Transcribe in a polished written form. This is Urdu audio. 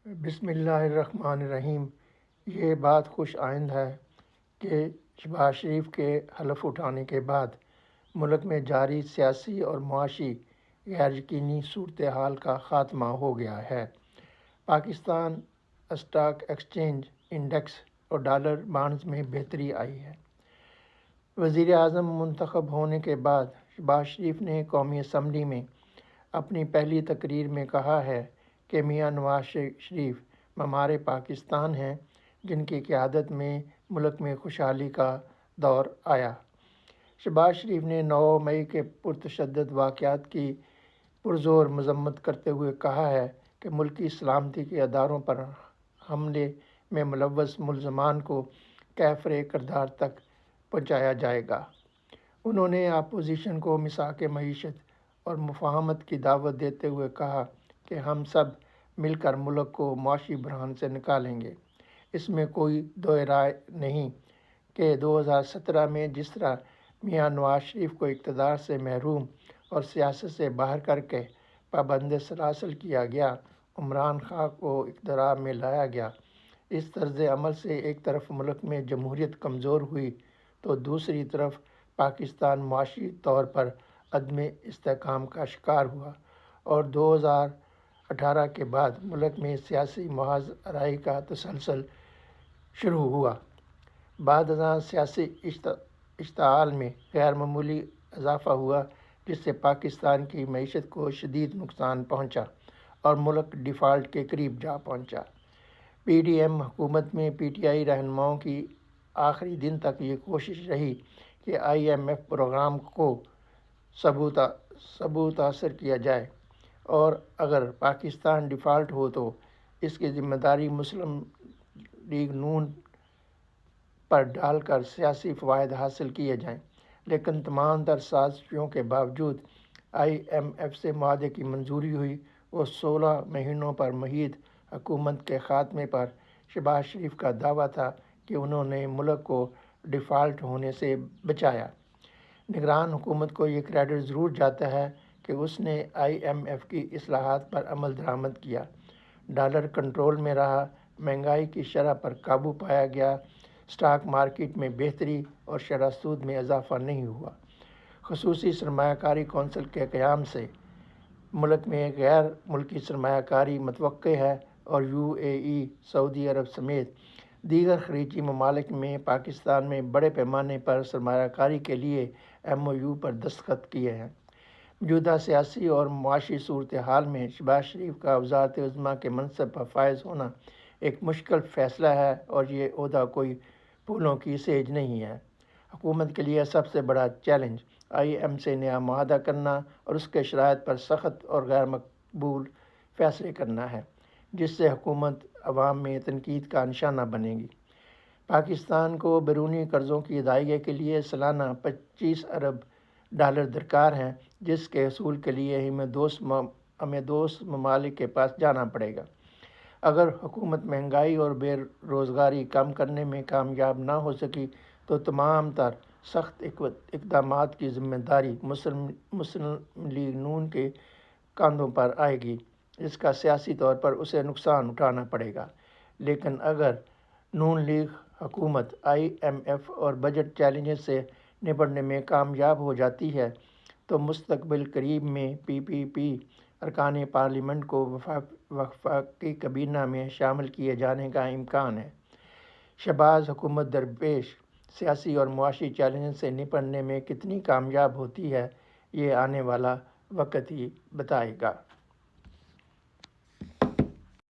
بسم اللہ الرحمن الرحیم۔ یہ بات خوش آئند ہے کہ شہباز شریف کے حلف اٹھانے کے بعد ملک میں جاری سیاسی اور معاشی غیر یقینی صورتحال کا خاتمہ ہو گیا ہے۔ پاکستان اسٹاک ایکسچینج انڈیکس اور ڈالر بانڈز میں بہتری آئی ہے۔ وزیر اعظم منتخب ہونے کے بعد شہباز شریف نے قومی اسمبلی میں اپنی پہلی تقریر میں کہا ہے کہ میاں نواز شریف معمار پاکستان ہیں، جن کی قیادت میں ملک میں خوشحالی کا دور آیا۔ شہباز شریف نے 9 مئی کے پرتشدد واقعات کی پرزور مذمت کرتے ہوئے کہا ہے کہ ملکی سلامتی کے اداروں پر حملے میں ملوث ملزمان کو کیفر کردار تک پہنچایا جائے گا۔ انہوں نے اپوزیشن کو مساق معیشت اور مفاہمت کی دعوت دیتے ہوئے کہا کہ ہم سب مل کر ملک کو معاشی بحران سے نکالیں گے۔ اس میں کوئی دو رائے نہیں کہ 2017 میں جس طرح میاں نواز شریف کو اقتدار سے محروم اور سیاست سے باہر کر کے پابند سلاسل کیا گیا، عمران خان کو اقتدار میں لایا گیا، اس طرز عمل سے ایک طرف ملک میں جمہوریت کمزور ہوئی تو دوسری طرف پاکستان معاشی طور پر عدم استحکام کا شکار ہوا اور 2018 کے بعد ملک میں سیاسی محاذ آرائی کا تسلسل شروع ہوا۔ بعد ازاں سیاسی اشتعال میں غیر معمولی اضافہ ہوا، جس سے پاکستان کی معیشت کو شدید نقصان پہنچا اور ملک ڈیفالٹ کے قریب جا پہنچا۔ پی ڈی ایم حکومت میں پی ٹی آئی رہنماؤں کی آخری دن تک یہ کوشش رہی کہ آئی ایم ایف پروگرام کو سبوتاثر کیا جائے اور اگر پاکستان ڈیفالٹ ہو تو اس کی ذمہ داری مسلم لیگ نون پر ڈال کر سیاسی فوائد حاصل کیے جائیں، لیکن تمام تر سازشوں کے باوجود آئی ایم ایف سے معاہدے کی منظوری ہوئی۔ وہ 16 مہینوں پر محیط حکومت کے خاتمے پر شہباز شریف کا دعویٰ تھا کہ انہوں نے ملک کو ڈیفالٹ ہونے سے بچایا۔ نگران حکومت کو یہ کریڈٹ ضرور جاتا ہے کہ اس نے آئی ایم ایف کی اصلاحات پر عمل درآمد کیا، ڈالر کنٹرول میں رہا، مہنگائی کی شرح پر قابو پایا گیا، اسٹاک مارکیٹ میں بہتری اور شرح سود میں اضافہ نہیں ہوا۔ خصوصی سرمایہ کاری کونسل کے قیام سے ملک میں غیر ملکی سرمایہ کاری متوقع ہے اور یو اے ای، سعودی عرب سمیت دیگر خلیجی ممالک میں پاکستان میں بڑے پیمانے پر سرمایہ کاری کے لیے ایم او یو پر دستخط کیے ہیں۔ موجودہ سیاسی اور معاشی صورتحال میں شہباز شریف کا وزارت عظمیٰ کے منصب پر فائز ہونا ایک مشکل فیصلہ ہے اور یہ عہدہ کوئی پھولوں کی سیج نہیں ہے۔ حکومت کے لیے سب سے بڑا چیلنج آئی ایم سے نیا معاہدہ کرنا اور اس کے شرائط پر سخت اور غیر مقبول فیصلے کرنا ہے، جس سے حکومت عوام میں تنقید کا نشانہ بنے گی۔ پاکستان کو بیرونی قرضوں کی ادائیگی کے لیے سالانہ 25 ارب ڈالر درکار ہیں، جس کے حصول کے لیے ہمیں دوست ممالک کے پاس جانا پڑے گا۔ اگر حکومت مہنگائی اور بے روزگاری کم کرنے میں کامیاب نہ ہو سکی تو تمام تر سخت اقدامات کی ذمہ داری مسلم لیگ نون کے کاندھوں پر آئے گی، جس کا سیاسی طور پر اسے نقصان اٹھانا پڑے گا۔ لیکن اگر نون لیگ حکومت آئی ایم ایف اور بجٹ چیلنجز سے نپٹنے میں کامیاب ہو جاتی ہے تو مستقبل قریب میں پی پی پی ارکان پارلیمنٹ کو وفاقی کابینہ میں شامل کیے جانے کا امکان ہے۔ شہباز حکومت درپیش سیاسی اور معاشی چیلنجز سے نپٹنے میں کتنی کامیاب ہوتی ہے، یہ آنے والا وقت ہی بتائے گا۔